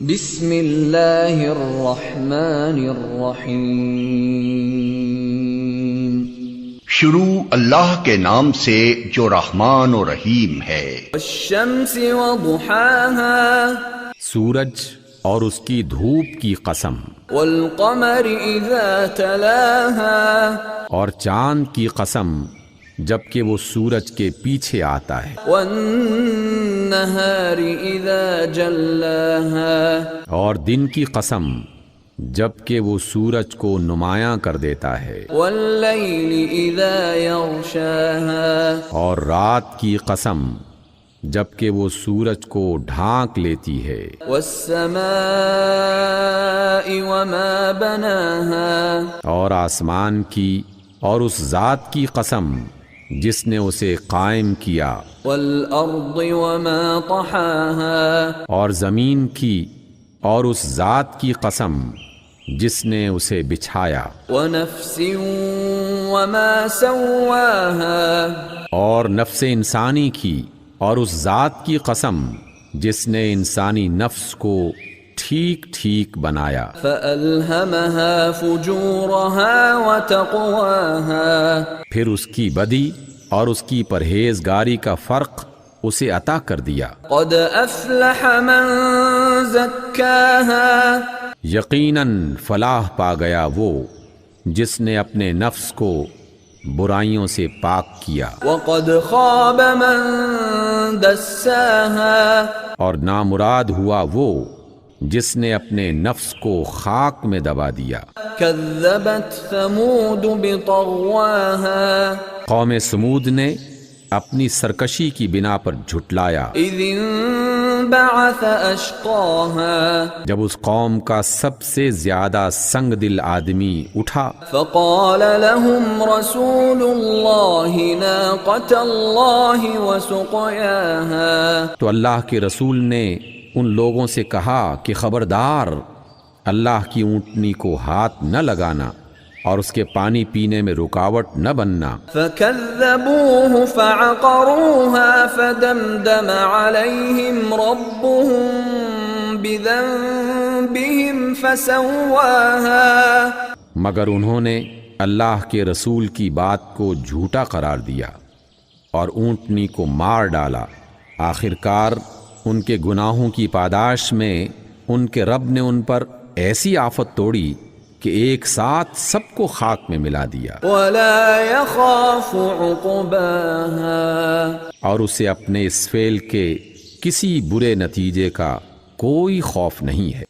بسم اللہ الرحمن الرحیم۔ شروع اللہ کے نام سے جو رحمان و رحیم ہے۔ والشمس وضحاها، سورج اور اس کی دھوپ کی قسم، والقمر اذا تلاها، اور چاند کی قسم جبکہ وہ سورج کے پیچھے آتا ہے، والنہار اذا جلاها، اور دن کی قسم جبکہ وہ سورج کو نمایاں کر دیتا ہے، واللیل اذا یغشاها، اور رات کی قسم جبکہ وہ سورج کو ڈھانک لیتی ہے، والسماء وما بناها، اور آسمان کی اور اس ذات کی قسم جس نے اسے قائم کیا، والارض وما طحاها، اور زمین کی اور اس ذات کی قسم جس نے اسے بچھایا، ونفس وما سواها، اور نفس انسانی کی اور اس ذات کی قسم جس نے انسانی نفس کو ٹھیک ٹھیک بنایا، فألهمها فجورها وتقواها، پھر اس کی بدی اور اس کی پرہیزگاری کا فرق اسے عطا کر دیا، قد افلح من زکاها، یقیناً فلاح پا گیا وہ جس نے اپنے نفس کو برائیوں سے پاک کیا، وقد خاب من دساها، اور نامراد ہوا وہ جس نے اپنے نفس کو خاک میں دبا دیا، كذبت ثمود بطغواها، قوم سمود نے اپنی سرکشی کی بنا پر جھٹلایا، اذ انبعث اشقاها، جب اس قوم کا سب سے زیادہ سنگ دل آدمی اٹھا، فقال لهم رسول الله ناقة الله وسقياها، تو اللہ کے رسول نے ان لوگوں سے کہا کہ خبردار اللہ کی اونٹنی کو ہاتھ نہ لگانا اور اس کے پانی پینے میں رکاوٹ نہ بننا، فكذبوه فعقروها فدمدم عليهم ربهم بذنبهم فسواها، مگر انہوں نے اللہ کے رسول کی بات کو جھوٹا قرار دیا اور اونٹنی کو مار ڈالا، آخرکار ان کے گناہوں کی پاداش میں ان کے رب نے ان پر ایسی آفت توڑی کہ ایک ساتھ سب کو خاک میں ملا دیا، ولا يخاف عقباها، اور اسے اپنے اس فعل کے کسی برے نتیجے کا کوئی خوف نہیں ہے۔